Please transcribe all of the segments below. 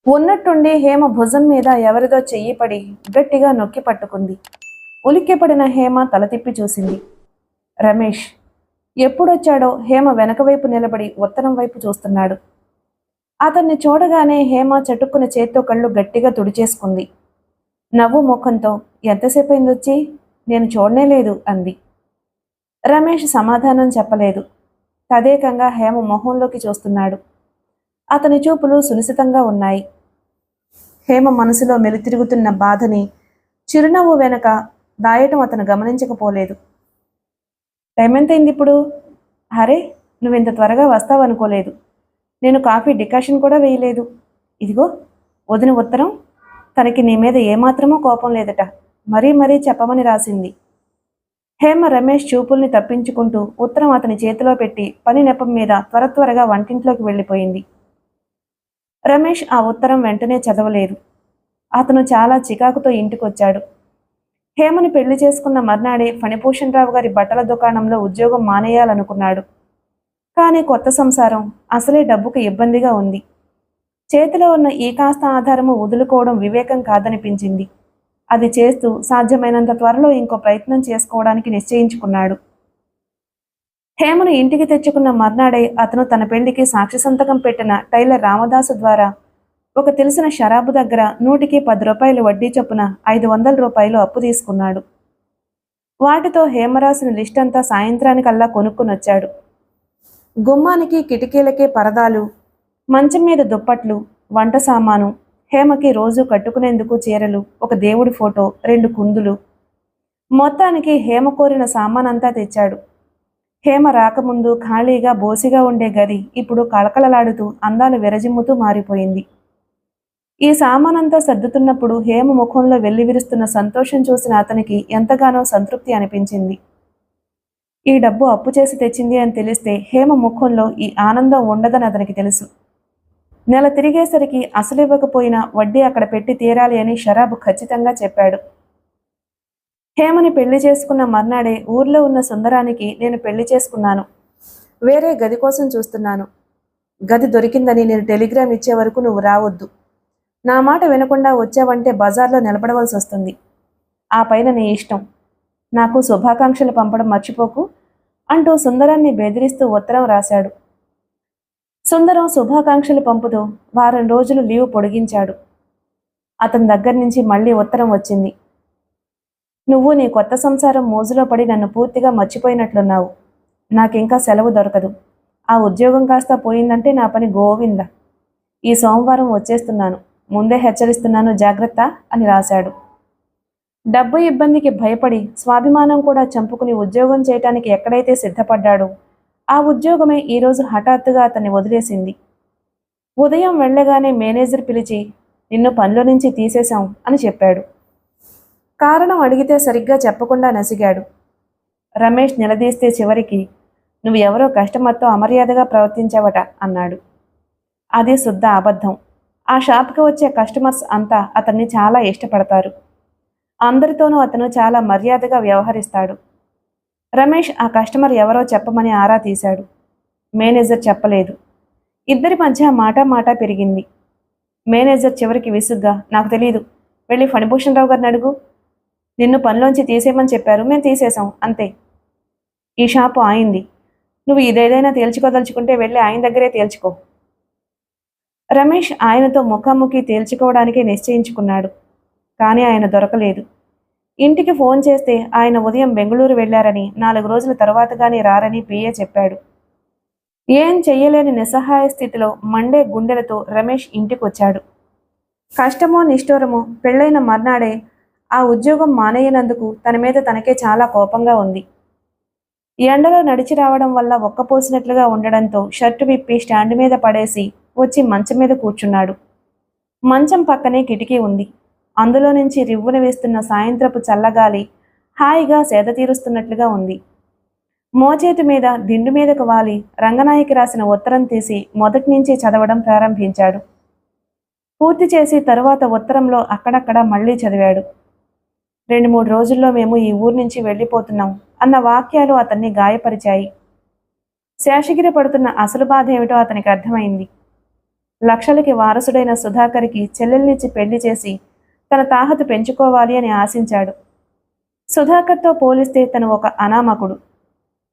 ఉన్నట్టుండి హేమ భుజం మీద ఎవరిదో చెయ్యి పడి గట్టిగా నొక్కి పట్టుకుంది. ఉలిక్కిపడిన హేమ తల తిప్పి చూసింది. రమేష్ ఎప్పుడొచ్చాడో హేమ వెనక వైపు నిలబడి ఉత్తరం వైపు చూస్తున్నాడు. అతన్ని చూడగానే హేమ చటుక్కున చేత్తో కళ్ళు గట్టిగా తుడిచేసుకుంది. నవ్వు ముఖంతో ఎంతసేపు అయిందొచ్చి? నేను చూడనే లేదు అంది. రమేష్ సమాధానం చెప్పలేదు. తదేకంగా హేమ మొహంలోకి చూస్తున్నాడు. అతని చూపులు సునిశితంగా ఉన్నాయి. హేమ మనసులో మెలితిరుగుతున్న బాధని చిరునవ్వు వెనక దాయటం అతను గమనించకపోలేదు. టైం ఎంతైంది ఇప్పుడు? అరే, నువ్వింత త్వరగా వస్తావనుకోలేదు. నేను కాఫీ డికాషన్ కూడా వేయలేదు. ఇదిగో వదిన ఉత్తరం. తనకి నీ మీద ఏమాత్రమూ కోపం లేదట. మరీ మరీ చెప్పమని రాసింది. హేమ రమేష్ చూపుల్ని తప్పించుకుంటూ ఉత్తరం అతని చేతిలో పెట్టి పని నెపం మీద త్వరగా వంటింట్లోకి వెళ్ళిపోయింది. రమేష్ ఆ ఉత్తరం వెంటనే చదవలేదు. అతను చాలా చికాకుతో ఇంటికొచ్చాడు. హేమని పెళ్లి చేసుకున్న మర్నాడే ఫణిభూషణ్ రావు గారి బట్టల దుకాణంలో ఉద్యోగం మానేయాలనుకున్నాడు. కానీ కొత్త సంసారం అసలే డబ్బుకు ఇబ్బందిగా ఉంది. చేతిలో ఉన్న ఈ కాస్త ఆధారము వదులుకోవడం వివేకం కాదనిపించింది. అది చేస్తూ సాధ్యమైనంత త్వరలో ఇంకో ప్రయత్నం చేసుకోవడానికి నిశ్చయించుకున్నాడు. హేమను ఇంటికి తెచ్చుకున్న మర్నాడే అతను తన పెళ్లికి సాక్షి సంతకం పెట్టిన టైలర్ రామదాసు ద్వారా ఒక తెలిసిన షరాబు దగ్గర 100కి 10 రూపాయలు వడ్డీ చొప్పున 500 రూపాయలు అప్పు తీసుకున్నాడు. వాటితో హేమ రాసిన లిస్ట్ అంతా సాయంత్రానికల్లా కొనుక్కునొచ్చాడు. గుమ్మానికి కిటికీలకే పరదాలు, మంచం మీద దుప్పట్లు, వంట సామాను, హేమకి రోజు కట్టుకునేందుకు చీరలు, ఒక దేవుడి ఫోటో, 2 కుందులు. మొత్తానికి హేమ కోరిన సామానంతా తెచ్చాడు. హేమ రాకముందు ఖాళీగా బోసిగా ఉండే గది ఇప్పుడు కళకళలాడుతూ అందాలు విరజిమ్ముతూ మారిపోయింది. ఈ సామానంతా సర్దుతున్నప్పుడు హేమ ముఖంలో వెల్లివిరుస్తున్న సంతోషం చూసిన అతనికి ఎంతగానో సంతృప్తి అనిపించింది. ఈ డబ్బు అప్పు చేసి తెచ్చింది అని తెలిస్తే హేమ ముఖంలో ఈ ఆనందం ఉండదని అతనికి తెలుసు. నెల తిరిగేసరికి అసలివ్వకపోయినా వడ్డీ అక్కడ పెట్టి తీరాలి అని షరాబు ఖచ్చితంగా చెప్పాడు. హేమని పెళ్లి చేసుకున్న మర్నాడే ఊర్లో ఉన్న సుందరానికి నేను పెళ్లి చేసుకున్నాను. వేరే గది కోసం చూస్తున్నాను. గది దొరికిందని నేను టెలిగ్రామ్ ఇచ్చే వరకు నువ్వు రావద్దు. నా మాట వినకుండా వచ్చావంటే బజార్లో నిలబడవలసి వస్తుంది. ఆ పైన నీ ఇష్టం. నాకు శుభాకాంక్షలు పంపడం మర్చిపోకు అంటూ సుందరాన్ని బెదిరిస్తూ ఉత్తరం రాశాడు. సుందరం శుభాకాంక్షలు పంపుతూ వారం రోజులు లీవ్ పొడిగించాడు. అతని దగ్గర నుంచి మళ్ళీ ఉత్తరం వచ్చింది. నువ్వు నీ కొత్త సంసారం మోజులో పడి నన్ను పూర్తిగా మర్చిపోయినట్లున్నావు. నాకింకా సెలవు దొరకదు. ఆ ఉద్యోగం కాస్త పోయిందంటే నా పని గోవింద. ఈ సోమవారం వచ్చేస్తున్నాను. ముందే హెచ్చరిస్తున్నాను, జాగ్రత్త అని రాశాడు. డబ్బు ఇబ్బందికి భయపడి స్వాభిమానం కూడా చంపుకుని ఉద్యోగం చేయటానికి ఎక్కడైతే సిద్ధపడ్డాడో ఆ ఉద్యోగమే ఈరోజు హఠాత్తుగా అతన్ని వదిలేసింది. ఉదయం వెళ్ళగానే మేనేజర్ పిలిచి నిన్ను పనిలో నుంచి తీసేశాం అని చెప్పాడు. కారణం అడిగితే సరిగ్గా చెప్పకుండా నసిగాడు. రమేష్ నిలదీస్తే చివరికి నువ్వు ఎవరో కస్టమర్తో అమర్యాదగా ప్రవర్తించావట అన్నాడు. అది శుద్ధ అబద్ధం. ఆ షాప్కి వచ్చే కస్టమర్స్ అంతా అతన్ని చాలా ఇష్టపడతారు. అందరితోనూ అతను చాలా మర్యాదగా వ్యవహరిస్తాడు. రమేష్ ఆ కస్టమర్ ఎవరో చెప్పమని ఆరా తీశాడు. మేనేజర్ చెప్పలేదు. ఇద్దరి మధ్య మాట పెరిగింది. మేనేజర్ చివరికి విసుగ్గా నాకు తెలీదు, వెళ్ళి ఫణిభూషణ్ రావు గారిని అడుగు. నిన్ను పనిలోంచి తీసేయమని చెప్పారు, మేము తీసేశాం అంతే. ఈ షాపు ఆయింది. నువ్వు ఇదేదైనా తేల్చుకోదలుచుకుంటే వెళ్ళి ఆయన దగ్గరే తేల్చుకో. రమేష్ ఆయనతో ముఖాముఖి తేల్చుకోవడానికే నిశ్చయించుకున్నాడు. కానీ ఆయన దొరకలేదు. ఇంటికి ఫోన్ చేస్తే ఆయన ఉదయం బెంగళూరు వెళ్లారని 4 రోజుల తర్వాతగానే రారని పిఏ చెప్పాడు. ఏం చెయ్యలేని నిస్సహాయ స్థితిలో మండే గుండెలతో రమేష్ ఇంటికొచ్చాడు. కష్టమో నిష్ఠూరమో పెళ్లైన మర్నాడే ఆ ఉద్యోగం మానేయనందుకు తన మీద తనకే చాలా కోపంగా ఉంది. ఎండలో నడిచి రావడం వల్ల ఒక్కపోసినట్లుగా ఉండడంతో షర్టు విప్పి స్టాండ్ మీద పడేసి వచ్చి మంచం మీద కూర్చున్నాడు. మంచం పక్కనే కిటికీ ఉంది. అందులో నుంచి రివ్వున వేస్తున్న సాయంత్రపు చల్లగాలి హాయిగా సేద తీరుస్తున్నట్లుగా ఉంది. మోచేతి మీద దిండు మీదకు వాలి రంగనాయకి రాసిన ఉత్తరం తీసి మొదటి నుంచి చదవడం ప్రారంభించాడు. పూర్తి చేసి తరువాత ఉత్తరంలో అక్కడక్కడ మళ్లీ చదివాడు. 2-3 రోజుల్లో మేము ఈ ఊరు నుంచి వెళ్ళిపోతున్నాం అన్న వాక్యాలు అతన్ని గాయపరిచాయి. శేషగిరి పడుతున్న అసలు బాధ ఏమిటో అతనికి అర్థమైంది. లక్షలకి వారసుడైన సుధాకర్కి చెల్లెల్నిచ్చి పెళ్లి చేసి తన తాహతు పెంచుకోవాలి అని ఆశించాడు. సుధాకర్తో పోలిస్తే తను ఒక అనామకుడు.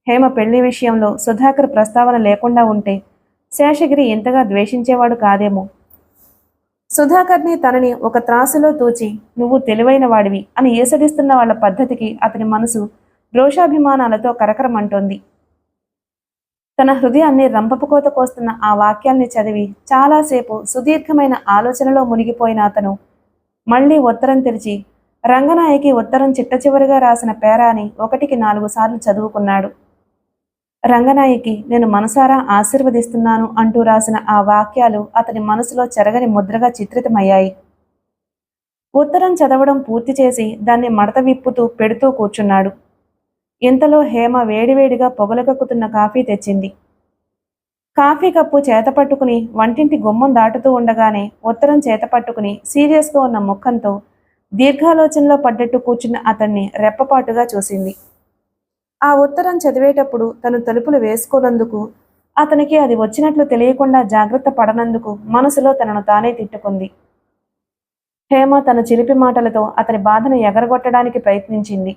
హేమ పెళ్లి విషయంలో సుధాకర్ ప్రస్తావన లేకుండా ఉంటే శేషగిరి ఇంతగా ద్వేషించేవాడు కాదేమో. సుధాకర్ని తనని ఒక త్రాసులో తూచి నువ్వు తెలివైన వాడివి అని ఈసడిస్తున్న వాళ్ల పద్ధతికి అతని మనసు రోషాభిమానాలతో కరకరమంటోంది. తన హృదయాన్ని రంపపుకోత కోస్తున్న ఆ వాక్యాల్ని చదివి చాలాసేపు సుదీర్ఘమైన ఆలోచనలో మునిగిపోయిన అతను మళ్లీ ఉత్తరం తెరిచి రంగనాయకి ఉత్తరం చిట్టచివరిగా రాసిన పేరాని 1కి 4 సార్లు చదువుకున్నాడు. రంగనాయకి నేను మనసారా ఆశీర్వదిస్తున్నాను అంటూ రాసిన ఆ వాక్యాలు అతని మనసులో చెరగని ముద్రగా చిత్రితమయ్యాయి. ఉత్తరం చదవడం పూర్తి చేసి దాన్ని మడత విప్పుతూ పెడుతూ కూర్చున్నాడు. ఇంతలో హేమ వేడివేడిగా పొగలకక్కుతున్న కాఫీ తెచ్చింది. కాఫీ కప్పు చేతపట్టుకుని వంటింటి గుమ్మం దాటుతూ ఉండగానే ఉత్తరం చేతపట్టుకుని సీరియస్గా ఉన్న ముఖంతో దీర్ఘాలోచనలో పడ్డట్టు కూర్చున్న అతన్ని రెప్పపాటుగా చూసింది. ఆ ఉత్తరం చదివేటప్పుడు తను తలుపులు వేసుకోనందుకు, అతనికి అది వచ్చినట్లు తెలియకుండా జాగ్రత్త పడనందుకు మనసులో తనను తానే తిట్టుకుంది. హేమ తన చిలిపి మాటలతో అతని బాధను ఎగరగొట్టడానికి ప్రయత్నించింది.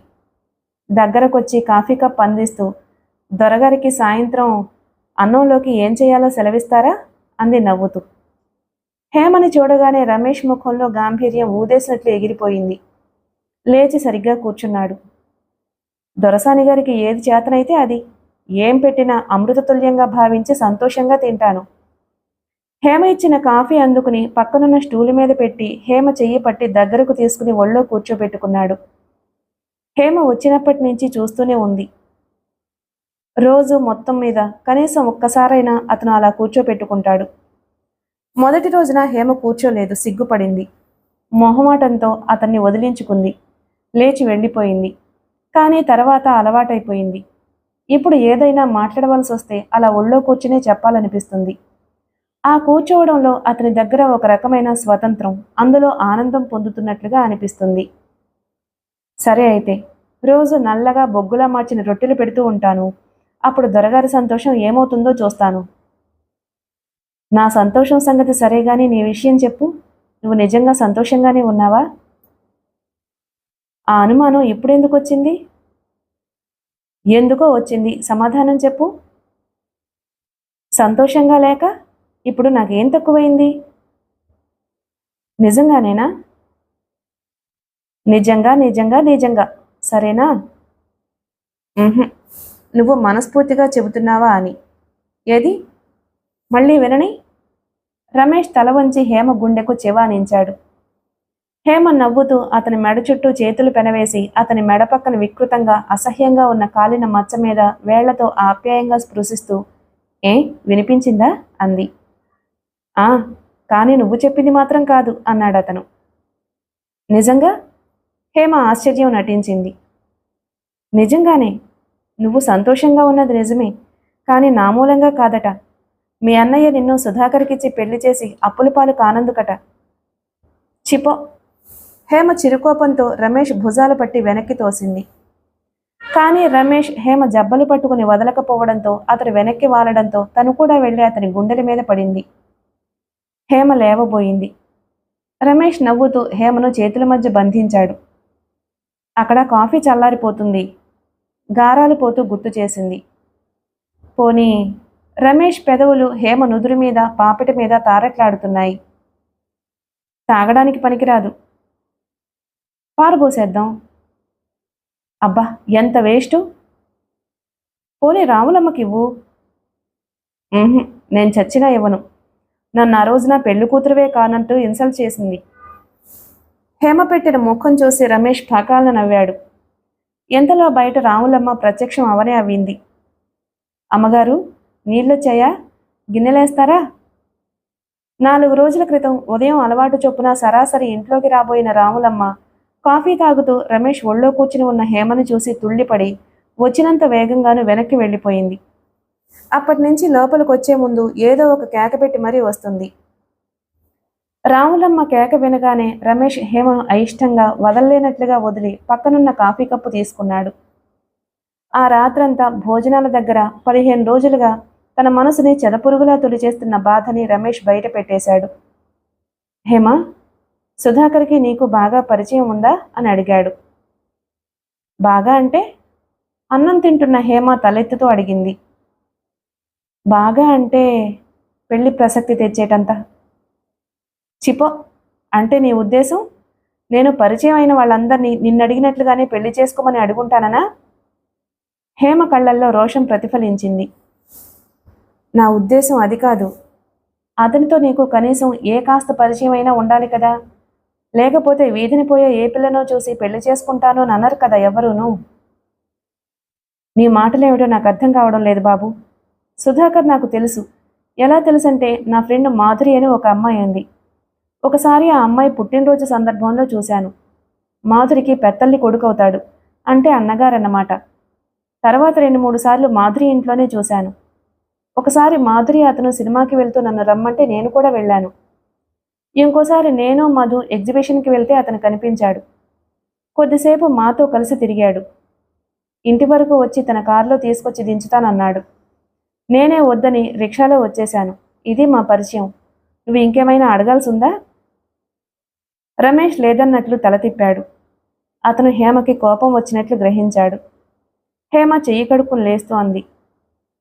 దగ్గరకొచ్చి కాఫీ కప్ అందిస్తూ దొరగారికి సాయంత్రం అన్నంలోకి ఏం చేయాలో సెలవిస్తారా అంది నవ్వుతూ. హేమని చూడగానే రమేష్ ముఖంలో గాంభీర్యం ఊదేసినట్లు ఎగిరిపోయింది. లేచి సరిగ్గా కూర్చున్నాడు. దొరసాని గారికి ఏది చేతనైతే అది, ఏం పెట్టినా అమృతతుల్యంగా భావించి సంతోషంగా తింటాను. హేమ ఇచ్చిన కాఫీ అందుకుని పక్కనున్న స్టూలు మీద పెట్టి హేమ చెయ్యి పట్టి దగ్గరకు తీసుకుని ఒళ్ళో కూర్చోబెట్టుకున్నాడు. హేమ వచ్చినప్పటి నుంచి చూస్తూనే ఉంది. రోజు మొత్తం మీద కనీసం ఒక్కసారైనా అతను అలా కూర్చోపెట్టుకుంటాడు. మొదటి రోజున హేమ కూర్చోలేదు, సిగ్గుపడింది. మొహమాటంతో అతన్ని వదిలించుకుంది. లేచి వెళ్ళిపోయింది. కానీ తర్వాత అలవాటైపోయింది. ఇప్పుడు ఏదైనా మాట్లాడవలసి వస్తే అలా ఒళ్ళో కూర్చునే చెప్పాలనిపిస్తుంది. ఆ కూర్చోవడంలో అతని దగ్గర ఒక రకమైన స్వతంత్రం, అందులో ఆనందం పొందుతున్నట్లుగా అనిపిస్తుంది. సరే అయితే రోజు నల్లగా బొగ్గులా మార్చిన రొట్టెలు పెడుతూ ఉంటాను. అప్పుడు దొరగారి సంతోషం ఏమవుతుందో చూస్తాను. నా సంతోషం సంగతి సరే గాని నీ విషయం చెప్పు. నువ్వు నిజంగా సంతోషంగానే ఉన్నావా? ఆ అనుమానం ఇప్పుడెందుకు వచ్చింది? ఎందుకో వచ్చింది, సమాధానం చెప్పు. సంతోషంగా లేక ఇప్పుడు నాకేం తక్కువైంది? నిజంగానేనా? నిజంగా నిజంగా నిజంగా సరేనా? నువ్వు మనస్ఫూర్తిగా చెబుతున్నావా అని. ఏది మళ్ళీ వినని? రమేష్ తల వంచి హేమ గుండెకు చెవానించాడు. హేమ నవ్వుతూ అతని మెడ చుట్టూ చేతులు పెనవేసి అతని మెడ పక్కన వికృతంగా అసహ్యంగా ఉన్న కాలిన మచ్చ మీద వేళ్లతో ఆప్యాయంగా స్పృశిస్తూ ఏ వినిపించిందా అంది. ఆ కానీ నువ్వు చెప్పింది మాత్రం కాదు అన్నాడు అతను. నిజంగా? హేమ ఆశ్చర్యం నటించింది. నిజంగానే. నువ్వు సంతోషంగా ఉన్నది నిజమే, కానీ నా మూలంగా కాదట. మీ అన్నయ్య నిన్ను సుధాకర్కిచ్చి పెళ్లి చేసి అప్పుల పాలు కానందుకట. చిపో. హేమ చిరుకోపంతో రమేష్ భుజాలు పట్టి వెనక్కి తోసింది. కానీ రమేష్ హేమ జబ్బలు పట్టుకుని వదలకపోవడంతో అతడు వెనక్కి వాలడంతో తను కూడా వెళ్ళి అతని గుండెల మీద పడింది. హేమ లేవబోయింది. రమేష్ నవ్వుతూ హేమను చేతుల మధ్య బంధించాడు. అక్కడ కాఫీ చల్లారిపోతుంది, గారాలు పోతూ గుర్తు చేసింది. పోనీ. రమేష్ పెదవులు హేమ నుదురు మీద పాపిటి మీద తారట్లాడుతున్నాయి. తాగడానికి పనికిరాదు, పారబోసేద్దాం. అబ్బా ఎంత వేస్టు. పోనీ రాములమ్మకివ్వు. నేను చచ్చినా ఇవ్వను. నన్ను ఆ రోజున పెళ్లి కూతురువే కానంటూ ఇన్సల్ట్ చేసింది. హేమ పెట్టిన ముఖం చూసి రమేష్ పకాలను నవ్వాడు. ఎంతలో బయట రాములమ్మ ప్రత్యక్షం అవనే అవ్వింది. అమ్మగారు నీళ్ళొచ్చాయా? గిన్నెలేస్తారా? 4 రోజుల క్రితం ఉదయం అలవాటు చొప్పున సరాసరి ఇంట్లోకి రాబోయిన రాములమ్మ కాఫీ తాగుతూ రమేష్ ఒళ్ళో కూర్చుని ఉన్న హేమను చూసి తుళ్ళిపడి వచ్చినంత వేగంగాను వెనక్కి వెళ్ళిపోయింది. అప్పటి నుంచి లోపలికొచ్చే ముందు ఏదో ఒక కేక పెట్టి మరీ వస్తుంది. రాములమ్మ కేక వినగానే రమేష్ హేమను అయిష్టంగా వదల్లేనట్లుగా వదిలి పక్కనున్న కాఫీ కప్పు తీసుకున్నాడు. ఆ రాత్రంతా భోజనాల దగ్గర 15 రోజులుగా తన మనసుని చెదపురుగులా తొలిచేస్తున్న బాధని రమేష్ బయట పెట్టేశాడు. హేమ, సుధాకర్కి నీకు బాగా పరిచయం ఉందా అని అడిగాడు. బాగా అంటే? అన్నం తింటున్న హేమ తలెత్తుతూ అడిగింది. బాగా అంటే పెళ్లి ప్రసక్తి తెచ్చేటంత. చిపో, అంటే నీ ఉద్దేశం నేను పరిచయం అయిన వాళ్ళందరినీ నిన్నడిగినట్లుగానే పెళ్లి చేసుకోమని అడుగుంటాననా? హేమ కళ్ళల్లో రోషం ప్రతిఫలించింది. నా ఉద్దేశం అది కాదు. అతనితో నీకు కనీసం ఏ కాస్త పరిచయం అయినా ఉండాలి కదా. లేకపోతే వీధిని పోయే ఏ పిల్లనో చూసి పెళ్లి చేసుకుంటాను అని అనరు కదా ఎవరూను. నీ మాటలేమిటో నాకు అర్థం కావడం లేదు బాబు. సుధాకర్ నాకు తెలుసు. ఎలా తెలుసంటే నా ఫ్రెండ్ మాధురి అని ఒక అమ్మాయి ఉంది. ఒకసారి ఆ అమ్మాయి పుట్టినరోజు సందర్భంలో చూశాను. మాధురికి పెత్తల్లి కొడుకవుతాడు, అంటే అన్నగారన్నమాట. తర్వాత 2-3 సార్లు మాధురి ఇంట్లోనే చూశాను. ఒకసారి మాధురి అతను సినిమాకి వెళ్తూ నన్ను రమ్మంటే నేను కూడా వెళ్ళాను. ఇంకోసారి నేను మధు ఎగ్జిబిషన్కి వెళ్తే అతను కనిపించాడు. కొద్దిసేపు మాతో కలిసి తిరిగాడు. ఇంటి వరకు వచ్చి తన కారులో తీసుకొచ్చి దించుతానన్నాడు. నేనే వద్దని రిక్షాలో వచ్చేశాను. ఇది మా పరిచయం. నువ్వు ఇంకేమైనా అడగాల్సి ఉందా? రమేష్ లేదన్నట్లు తల తిప్పాడు. అతను హేమకి కోపం వచ్చినట్లు గ్రహించాడు. హేమ చెయ్యి కడుక్కుని లేస్తూ అంది.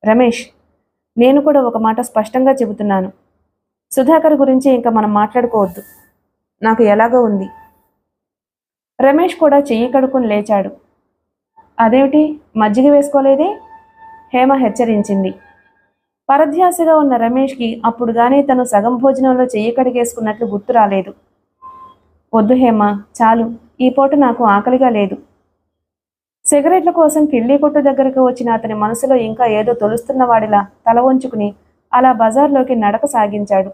రమేష్, నేను కూడా ఒక మాట స్పష్టంగా చెబుతున్నాను. సుధాకర్ గురించి ఇంకా మనం మాట్లాడుకోవద్దు. నాకు ఎలాగో ఉంది. రమేష్ కూడా చెయ్యి కడుక్కుని లేచాడు. అదేమిటి, మజ్జిగ వేసుకోలేదే? హేమ హెచ్చరించింది. పరధ్యాసగా ఉన్న రమేష్కి అప్పుడు గానీ తను సగం భోజనంలో చెయ్యి కడిగేసుకున్నట్లు గుర్తు రాలేదు. వద్దు హేమ, చాలు. ఈ పూట నాకు ఆకలిగా లేదు. సిగరెట్ల కోసం కిళ్ళీ కొట్టు దగ్గరకు వచ్చిన అతని మనసులో ఇంకా ఏదో తొలుస్తున్న వాడిలా తల వంచుకుని అలా బజార్లోకి నడక సాగించాడు.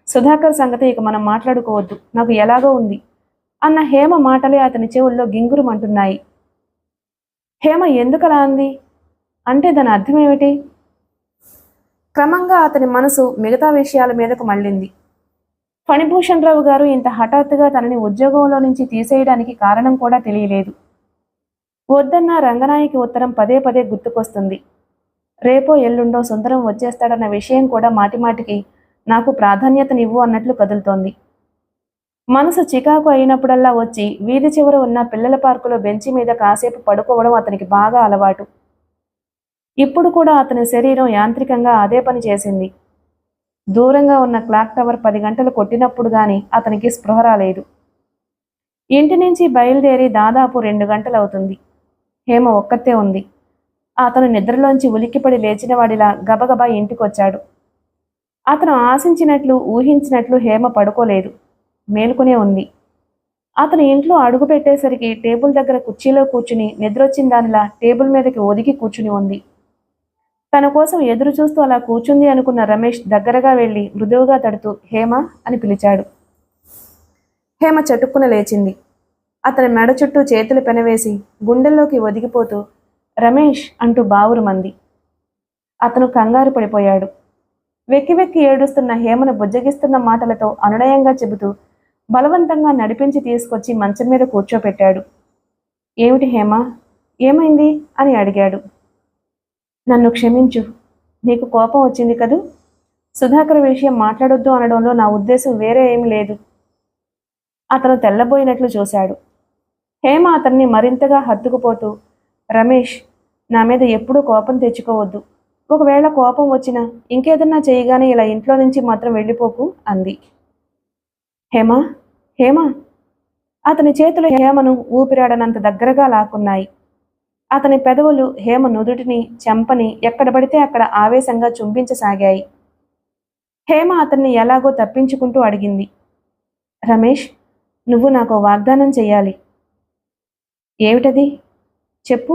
సుధాకర్ సంగతి ఇక మనం మాట్లాడుకోవద్దు, నాకు ఎలాగో ఉంది అన్న హేమ మాటలే అతని చెవుల్లో గింగురుమంటున్నాయి. హేమ ఎందుకలా అంది అంటే దాని అర్థం ఏమిటి? క్రమంగా అతని మనసు మిగతా విషయాల మీదకు మళ్ళింది. ఫణిభూషణ్ రావు గారు ఇంత హఠాత్తుగా తనని ఉద్యోగంలో నుంచి తీసేయడానికి కారణం కూడా తెలియలేదు. వద్దన్న రంగనాయకి ఉత్తరం పదే పదే గుర్తుకొస్తుంది. రేపో ఎల్లుండో సుందరం వచ్చేస్తాడన్న విషయం కూడా మాటిమాటికి నాకు ప్రాధాన్యతనివ్వు అన్నట్లు కదులుతోంది. మనసు చికాకు అయినప్పుడల్లా వచ్చి వీధి చివర ఉన్న పిల్లల పార్కులో బెంచి మీద కాసేపు పడుకోవడం అతనికి బాగా అలవాటు. ఇప్పుడు కూడా అతని శరీరం యాంత్రికంగా అదే పని చేసింది. దూరంగా ఉన్న క్లాక్ టవర్ 10 గంటలు కొట్టినప్పుడు గాని అతనికి స్పృహ రాలేదు. ఇంటి నుంచి బయలుదేరి దాదాపు 2 గంటలవుతుంది. హేమ ఒక్కతే ఉంది. అతను నిద్రలోంచి ఉలిక్కిపడి లేచిన వాడిలా గబగబా ఇంటికొచ్చాడు. అతను ఆశించినట్లు ఊహించినట్లు హేమ పడుకోలేదు, మేలుకునే ఉంది. అతను ఇంట్లో అడుగు పెట్టేసరికి టేబుల్ దగ్గర కుర్చీలో కూర్చుని నిద్రొచ్చిన దానిలా టేబుల్ మీదకి ఒదిగి కూర్చుని ఉంది. తన కోసం ఎదురు చూస్తూ అలా కూర్చుంది అనుకున్న రమేష్ దగ్గరగా వెళ్ళి మృదువుగా తడుతూ హేమ అని పిలిచాడు. హేమ చటుక్కున లేచింది. అతని మెడ చుట్టూ చేతులు పెనవేసి గుండెల్లోకి ఒదిగిపోతూ రమేష్ అంటూ బావురుమంది. అతను కంగారు పడిపోయాడు. వెక్కి వెక్కి ఏడుస్తున్న హేమను బుజ్జగిస్తున్న మాటలతో అనునయంగా చెబుతూ బలవంతంగా నడిపించి తీసుకొచ్చి మంచం మీద కూర్చోపెట్టాడు. ఏమిటి హేమ, ఏమైంది అని అడిగాడు. నన్ను క్షమించు. నీకు కోపం వచ్చింది కదూ. సుధాకర్ విషయం మాట్లాడొద్దు అనడంలో నా ఉద్దేశం వేరే ఏమీ లేదు. అతను తెల్లబోయినట్లు చూశాడు. హేమ అతన్ని మరింతగా హత్తుకుపోతూ, రమేష్, నా మీద ఎప్పుడూ కోపం తెచ్చుకోవద్దు. ఒకవేళ కోపం వచ్చినా ఇంకేదన్నా చేయగానే ఇలా ఇంట్లో నుంచి మాత్రం వెళ్ళిపోకు అంది. హేమ, హేమ. అతని చేతులు హేమను ఊపిరాడనంత దగ్గరగా లాక్కున్నాయి. అతని పెదవులు హేమ నుదుటిని, చెంపని ఎక్కడ పడితే అక్కడ ఆవేశంగా చుంబించసాగాయి. హేమ అతన్ని ఎలాగో తప్పించుకుంటూ అడిగింది. రమేష్, నువ్వు నాకు వాగ్దానం చెయ్యాలి. ఏమిటది? చెప్పు.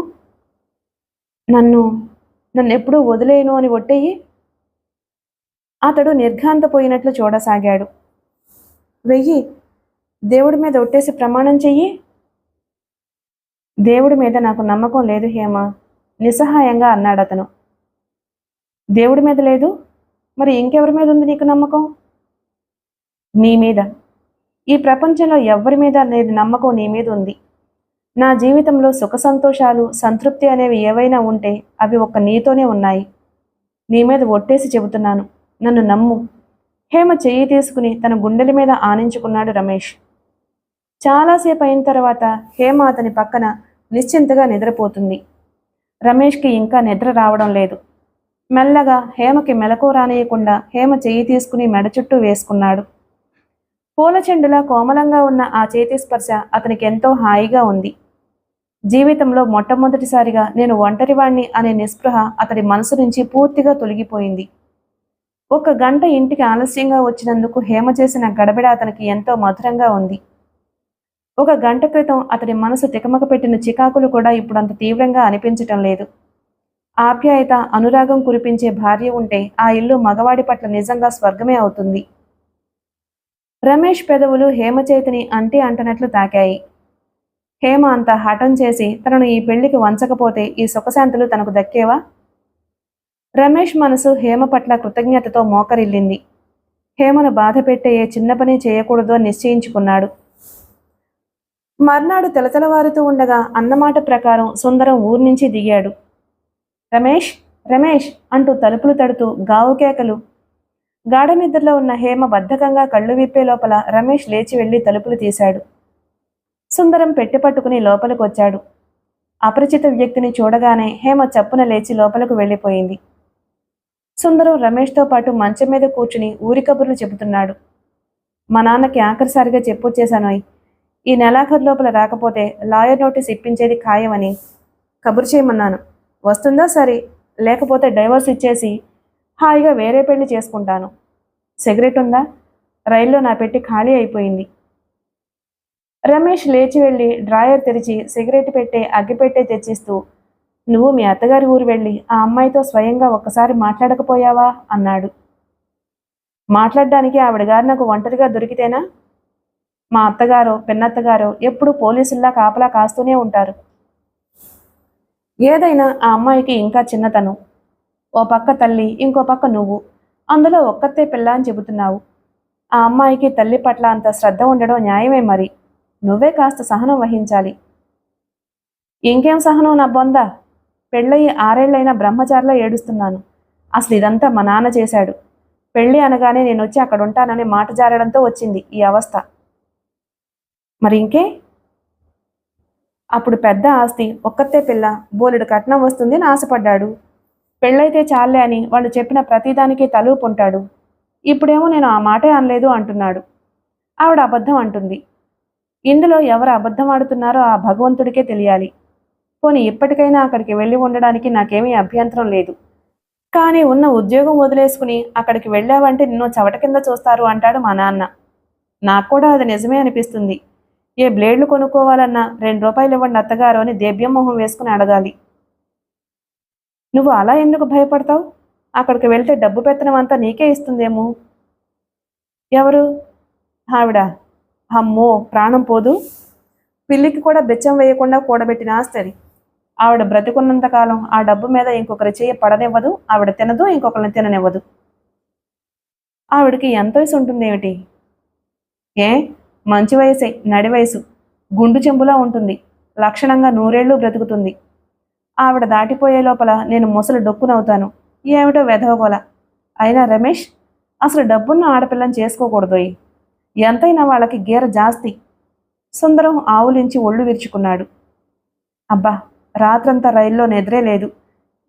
నన్నెప్పుడూ వదిలేయను అని ఒట్టేయి. అతడు నిర్ఘాంతపోయినట్లు చూడసాగాడు. వెయ్యి. దేవుడి మీద ఒట్టేసి ప్రమాణం చెయ్యి. దేవుడి మీద నాకు నమ్మకం లేదు హేమ, నిస్సహాయంగా అన్నాడతను. దేవుడి మీద లేదు? మరి ఇంకెవరి మీద ఉంది నీకు నమ్మకం? నీ మీద. ఈ ప్రపంచంలో ఎవ్వరి మీద లేని నమ్మకం నీ మీద ఉంది. నా జీవితంలో సుఖ సంతోషాలు, సంతృప్తి అనేవి ఏవైనా ఉంటే అవి ఒక్క నీతోనే ఉన్నాయి. నీ మీద ఒట్టేసి చెబుతున్నాను, నన్ను నమ్ము. హేమ చెయ్యి తీసుకుని తన గుండెల మీద ఆనించుకున్నాడు రమేష్. చాలాసేపు అయిన తర్వాత హేమ అతని పక్కన నిశ్చింతగా నిద్రపోతుంది. రమేష్కి ఇంకా నిద్ర రావడం లేదు. మెల్లగా హేమకి మెలకు రానియకుండా హేమ చెయ్యి తీసుకుని మెడ చుట్టూ వేసుకున్నాడు. పూల చెండులా కోమలంగా ఉన్న ఆ చేతి స్పర్శ అతనికి ఎంతో హాయిగా ఉంది. జీవితంలో మొట్టమొదటిసారిగా నేను ఒంటరివాణ్ణి అనే నిస్పృహ అతడి మనసు నుంచి పూర్తిగా తొలగిపోయింది. 1 గంట ఇంటికి ఆలస్యంగా వచ్చినందుకు హేమ చేసిన గడబిడ అతనికి ఎంతో మధురంగా ఉంది. 1 గంట క్రితం అతడి మనసు తికమక పెట్టిన చికాకులు కూడా ఇప్పుడంత తీవ్రంగా అనిపించటం లేదు. ఆప్యాయత, అనురాగం కురిపించే భార్య ఉంటే ఆ ఇల్లు మగవాడి పట్ల నిజంగా స్వర్గమే అవుతుంది. రమేష్ పెదవులు హేమ చేతిని అంటనట్లు తాకాయి. హేమ అంత హఠం చేసి తనను ఈ పెళ్లికి వంచకపోతే ఈ సుఖశాంతులు తనకు దక్కేవా? రమేష్ మనసు హేమ పట్ల కృతజ్ఞతతో మోకరిల్లింది. హేమను బాధ పెట్టే ఏ చిన్న పని చేయకూడదు అని నిశ్చయించుకున్నాడు. మర్నాడు తెలతెలవారుతూ ఉండగా అన్నమాట ప్రకారం సుందరం ఊరి నుంచి దిగాడు. రమేష్, రమేష్ అంటూ తలుపులు తడుతూ గావు కేకలు. గాఢ నిద్రలో ఉన్న హేమ బద్ధకంగా కళ్ళు విప్పే లోపల రమేష్ లేచి వెళ్లి తలుపులు తీశాడు. సుందరం పెట్టి పట్టుకుని లోపలికి వచ్చాడు. అపరిచిత వ్యక్తిని చూడగానే హేమ చప్పున లేచి లోపలకు వెళ్ళిపోయింది. సుందరం రమేష్తో పాటు మంచం మీద కూర్చుని ఊరి కబుర్లు చెబుతున్నాడు. మా నాన్నకి ఆఖరిసారిగా చెప్పొచ్చేశానోయ్, ఈ నెలాఖరు లోపల రాకపోతే లాయర్ నోటీస్ ఇప్పించేది ఖాయమని కబురు చేయమన్నాను. వస్తుందా సరే, లేకపోతే డైవర్స్ ఇచ్చేసి హాయిగా వేరే పెళ్లి చేసుకుంటాను. సిగరెట్ ఉందా? రైల్లో నా పెట్టి ఖాళీ అయిపోయింది. రమేష్ లేచి వెళ్ళి డ్రాయర్ తెరిచి సిగరెట్ పెట్టే అగ్గిపెట్టే తెచ్చిస్తూ, నువ్వు మీ అత్తగారి ఊరు వెళ్ళి ఆ అమ్మాయితో స్వయంగా ఒక్కసారి మాట్లాడకపోయావా అన్నాడు. మాట్లాడడానికి ఆవిడ గారు నాకు ఒంటరిగా దొరికితేనా? మా అత్తగారో పిన్నత్తగారో ఎప్పుడూ పోలీసుల్లా కాపలా కాస్తూనే ఉంటారు. ఏదైనా ఆ అమ్మాయికి ఇంకా చిన్నతనం. ఓ పక్క తల్లి, ఇంకో పక్క నువ్వు, అందులో ఒక్కతే పిల్ల అని చెబుతున్నావు. ఆ అమ్మాయికి తల్లి పట్ల అంత శ్రద్ధ ఉండడం న్యాయమే. మరి నువ్వే కాస్త సహనం వహించాలి. ఇంకేం సహనం నా బొంద? పెళ్ళయి 6 ఏళ్లైనా బ్రహ్మచారిలా ఏడుస్తున్నాను. అసలు ఇదంతా మా నాన్న చేశాడు. పెళ్ళి అనగానే నేను వచ్చి అక్కడ ఉంటానని మాట జారడంతో వచ్చింది ఈ అవస్థ. మరి ఇంకే? అప్పుడు పెద్ద ఆస్తి, ఒక్కతే పిల్ల, బోలెడు కట్నం వస్తుంది అని ఆశపడ్డాడు. పెళ్ళైతే చాలే అని వాళ్ళు చెప్పిన ప్రతిదానికి తలూపుంటాడు. ఇప్పుడేమో నేను ఆ మాటే అనలేదు అంటున్నాడు. ఆవిడ అబద్ధం అంటుంది. ఇందులో ఎవరు అబద్ధం ఆడుతున్నారో ఆ భగవంతుడికే తెలియాలి. పోనీ ఇప్పటికైనా అక్కడికి వెళ్ళి ఉండడానికి నాకేమీ అభ్యంతరం లేదు. కానీ ఉన్న ఉద్యోగం వదిలేసుకుని అక్కడికి వెళ్ళావంటే నిన్ను చవట కింద చూస్తారు అంటాడు మా నాన్న. నాకు కూడా అది నిజమే అనిపిస్తుంది. ఏ బ్లేడ్లు కొనుక్కోవాలన్నా 2 రూపాయలు ఇవ్వండి అత్తగారు అని దేభ్యం మొహం వేసుకుని అడగాలి. నువ్వు అలా ఎందుకు భయపడతావు? అక్కడికి వెళ్తే డబ్బు పెత్తనం అంతా నీకే ఇస్తుందేమో. ఎవరు? ఆవిడ. అమ్మో, ప్రాణం పోదు. పిల్లికి కూడా బెచ్చం వేయకుండా కూడబెట్టిన ఆస్తది. ఆవిడ బ్రతికున్నంతకాలం ఆ డబ్బు మీద ఇంకొకరి చేయి పడనివ్వదు. ఆవిడ తినదు, ఇంకొకరిని తిననివ్వదు. ఆవిడకి ఎంత వయసు ఉంటుందేమిటి? ఏ, మంచి వయసే, నడి వయసు. గుండు చెంబులా ఉంటుంది. లక్షణంగా 100 ఏళ్ళు బ్రతుకుతుంది. ఆవిడ దాటిపోయే లోపల నేను ముసలి డొక్కునవుతాను. ఏమిటో వెధవగోల. అయినా రమేష్, అసలు డబ్బున్న ఆడపిల్లని చేసుకోకూడదోయ్. ఎంతైనా వాళ్ళకి గీర జాస్తి. సుందరం ఆవులించి ఒళ్ళు విరుచుకున్నాడు. అబ్బా, రాత్రంతా రైల్లో నిద్రే లేదు.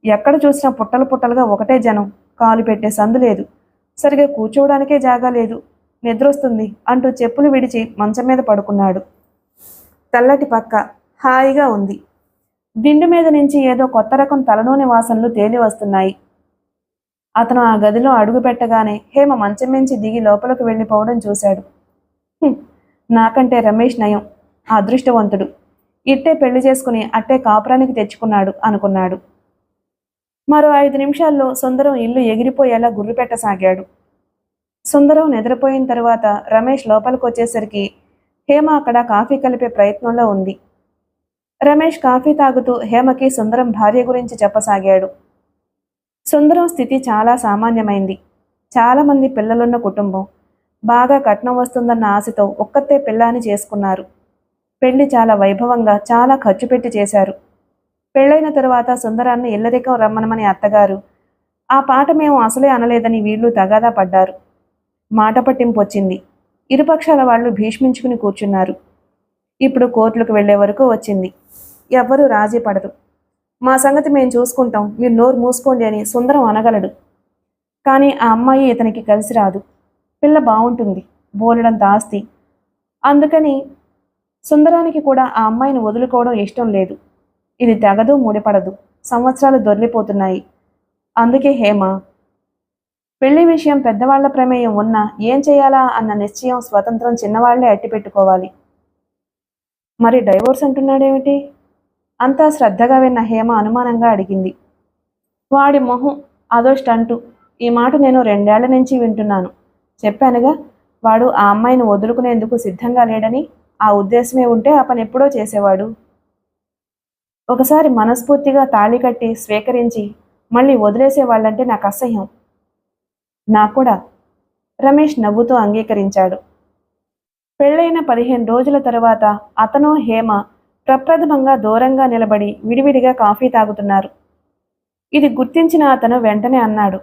ఎక్కడ చూసినా పుట్టలు పుట్టలుగా ఒకటే జనం. కాలు పెట్టే సందు లేదు. సరిగా కూర్చోవడానికే జాగా లేదు. నిద్రొస్తుంది అంటూ చెప్పులు విడిచి మంచం మీద పడుకున్నాడు. తెల్లటి పక్క హాయిగా ఉంది. దిండు మీద నుంచి ఏదో కొత్త రకం తలనూనె వాసనలు తేలి వస్తున్నాయి. అతను ఆ గదిలో అడుగు పెట్టగానే హేమ మంచం మించి దిగి లోపలికి వెళ్ళిపోవడం చూశాడు. నాకంటే రమేష్ నయం, ఆ అదృష్టవంతుడు. ఇట్టే పెళ్లి చేసుకుని అట్టే కాపురానికి తెచ్చుకున్నాడు అనుకున్నాడు. మరో 5 నిమిషాల్లో సుందరం ఇల్లు ఎగిరిపోయేలా గుర్రు పెట్టసాగాడు. సుందరం నిద్రపోయిన తరువాత రమేష్ లోపలికి వచ్చేసరికి హేమ అక్కడ కాఫీ కలిపే ప్రయత్నంలో ఉంది. రమేష్ కాఫీ తాగుతూ హేమకి సుందరం భార్య గురించి చెప్పసాగాడు. సుందరం స్థితి చాలా సామాన్యమైంది. చాలామంది పిల్లలున్న కుటుంబం. బాగా కట్నం వస్తుందన్న ఆశతో ఒక్కతే పిల్లాని చేసుకున్నారు. పెళ్లి చాలా వైభవంగా, చాలా ఖర్చు పెట్టి చేశారు. పెళ్ళైన తరువాత సుందరాన్ని ఇల్లరికం రమ్మనమని అత్తగారు, ఆ పాట మేము అసలే అనలేదని వీళ్ళు తగాదా పడ్డారు. మాట పట్టింపు వచ్చింది. ఇరుపక్షాల వాళ్ళు భీష్మించుకుని కూర్చున్నారు. ఇప్పుడు కోర్టులకు వెళ్లే వరకు వచ్చింది. ఎవ్వరూ రాజీ పడరు. మా సంగతి మేం చూసుకుంటాం, మీరు నోరు మూసుకోండి అని సుందరం అనగలడు. కానీ ఆ అమ్మాయి ఇతనికి కలిసి రాదు. పిల్ల బావుంటుంది, బోలెడంత ఆస్తి. అందుకని సుందరానికి కూడా ఆ అమ్మాయిని వదులుకోవడం ఇష్టం లేదు. ఇది తెగదు, ముడిపడదు. సంవత్సరాలు దొర్లిపోతున్నాయి. అందుకే హేమ, పెళ్లి విషయం పెద్దవాళ్ల ప్రమేయం ఉన్నా ఏం చేయాలా అన్న నిశ్చయం, స్వతంత్రం చిన్నవాళ్లే అట్టిపెట్టుకోవాలి. మరి డైవోర్స్ అంటున్నాడేమిటి? అంతా శ్రద్ధగా విన్న హేమ అనుమానంగా అడిగింది. వాడి మొహం అదో స్టంటు. ఈ మాట నేను 2 ఏళ్ల నుంచి వింటున్నాను. చెప్పానుగా, వాడు ఆ అమ్మాయిని వదులుకునేందుకు సిద్ధంగా లేడని. ఆ ఉద్దేశమే ఉంటే ఆ పని ఎప్పుడో చేసేవాడు. ఒకసారి మనస్ఫూర్తిగా తాళి కట్టి స్వీకరించి మళ్ళీ వదిలేసేవాళ్ళంటే నాకు అసహ్యం. నాకూడా. రమేష్ నవ్వుతూ అంగీకరించాడు. పెళ్లైన 15 రోజుల తరువాత అతను, హేమ ప్రప్రథమంగా దూరంగా నిలబడి విడివిడిగా కాఫీ తాగుతున్నారు. ఇది గుర్తించిన అతను వెంటనే అన్నాడు,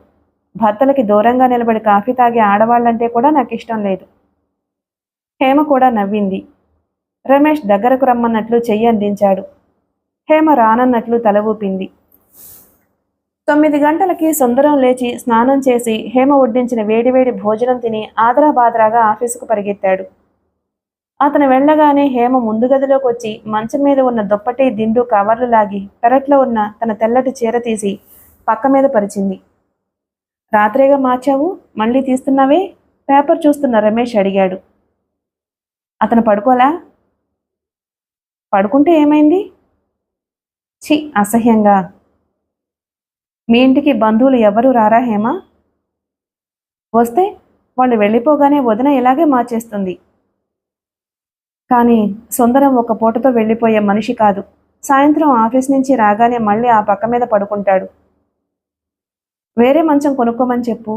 భర్తలకి దూరంగా నిలబడి కాఫీ తాగే ఆడవాళ్లంటే కూడా నాకు ఇష్టం లేదు. హేమ కూడా నవ్వింది. రమేష్ దగ్గరకు రమ్మన్నట్లు చెయ్యి అందించాడు. హేమ రానన్నట్లు తల ఊపింది. 9 గంటలకి సుందరం లేచి స్నానం చేసి హేమ వడ్డించిన వేడివేడి భోజనం తిని ఆదరాబాదరాగా ఆఫీసుకు పరిగెత్తాడు. అతను వెళ్ళగానే హేమ ముందు గదిలోకి వచ్చి మంచం మీద ఉన్న దుప్పటి, దిండు కవర్లు లాగి పెరట్లో ఉన్న తన తెల్లటి చీర తీసి పక్క మీద పరిచింది. రాత్రేగా మార్చావు, మళ్ళీ తీస్తున్నావే? పేపర్ చూస్తున్న రమేష్ అడిగాడు. అతను పడుకోలా? పడుకుంటే ఏమైంది? ఛీ, అసహ్యంగా. మీ ఇంటికి బంధువులు ఎవరూ రారా హేమ? వస్తే వాళ్ళు వెళ్ళిపోగానే వదిన ఇలాగే మార్చేస్తుంది. కానీ సుందరం ఒక పూటతో వెళ్ళిపోయే మనిషి కాదు. సాయంత్రం ఆఫీస్ నుంచి రాగానే మళ్ళీ ఆ పక్క మీద పడుకుంటాడు. వేరే మంచం కొనుక్కోమని చెప్పు.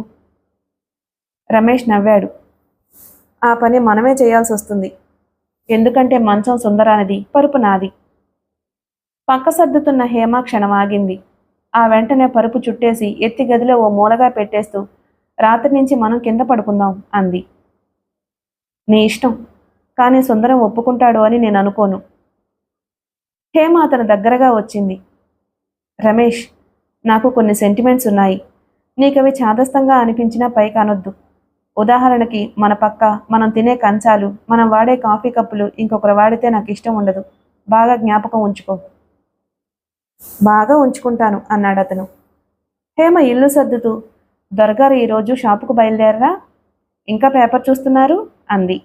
రమేష్ నవ్వాడు. ఆ పని మనమే చేయాల్సి వస్తుంది. ఎందుకంటే మంచం సుందరానిది, పరుపు నాది. పక్క సర్దుతున్న హేమ క్షణం ఆగింది. ఆ వెంటనే పరుపు చుట్టేసి ఎత్తి గదిలో ఓ మూలగా పెట్టేస్తూ, రాత్రి నుంచి మనం కింద పడుకుందాం అంది. నీ ఇష్టం, కానీ సుందరం ఒప్పుకుంటాడు అని నేను అనుకోను. హేమ అతని దగ్గరగా వచ్చింది. రమేష్, నాకు కొన్ని సెంటిమెంట్స్ ఉన్నాయి. నీకవి చాదస్తంగా అనిపించినా పైకి అనొద్దు. ఉదాహరణకి మన పక్క, మనం తినే కంచాలు, మనం వాడే కాఫీ కప్పులు ఇంకొకరు వాడితే నాకు ఇష్టం ఉండదు. బాగా జ్ఞాపకం ఉంచుకో. బాగా ఉంచుకుంటాను అన్నాడు అతను. హేమ ఇల్లు సర్దుతూ, దొరగారు ఈరోజు షాపుకు బయలుదేరరా? ఇంకా పేపర్ చూస్తున్నారు అంది.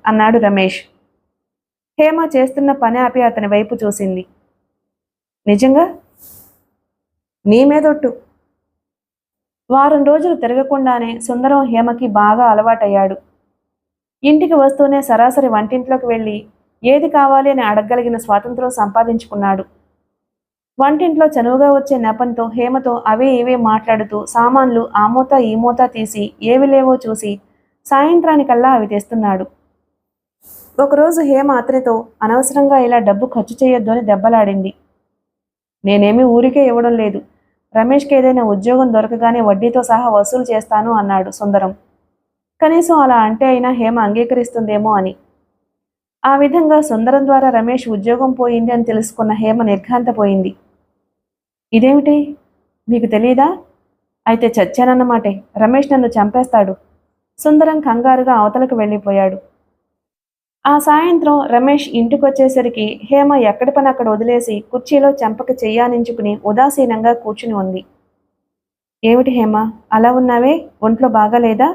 అన్నాడు రమేష్. హేమ చేస్తున్న పని ఆపి అతని వైపు చూసింది. నిజంగా? నీ మీదొట్టు. వారం రోజులు తిరగకుండానే సుందరం హేమకి బాగా అలవాటయ్యాడు. ఇంటికి వస్తూనే సరాసరి వంటింట్లోకి వెళ్ళి ఏది కావాలి అని అడగగలిగిన స్వాతంత్రం సంపాదించుకున్నాడు. వంటింట్లో చనువుగా వచ్చే నెపంతో హేమతో అవే ఇవే మాట్లాడుతూ సామాన్లు ఆ మూత ఈ మూత తీసి ఏవి లేవో చూసి సాయంత్రానికల్లా అవి తెస్తున్నాడు. ఒకరోజు హేమ అతనితో అనవసరంగా ఇలా డబ్బు ఖర్చు చేయొద్దు అని దెబ్బలాడింది. నేనేమీ ఊరికే ఇవ్వడం లేదు. రమేష్కి ఏదైనా ఉద్యోగం దొరకగానే వడ్డీతో సహా వసూలు చేస్తాను అన్నాడు సుందరం. కనీసం అలా అంటే అయినా హేమ అంగీకరిస్తుందేమో అని. ఆ విధంగా సుందరం ద్వారా రమేష్ ఉద్యోగం పోయింది అని తెలుసుకున్న హేమ నిర్ఘాంతపోయింది. ఇదేమిటి, మీకు తెలియదా? అయితే చచ్చానన్నమాటే. రమేష్ నన్ను చంపేస్తాడు. సుందరం కంగారుగా అవతలకు వెళ్ళిపోయాడు. ఆ సాయంత్రం రమేష్ ఇంటికొచ్చేసరికి హేమ ఎక్కడి పని అక్కడ వదిలేసి కుర్చీలో చెంపకి చెయ్యానించుకుని ఉదాసీనంగా కూర్చుని ఉంది. ఏమిటి హేమ, అలా ఉన్నావే? ఒంట్లో బాగాలేదా?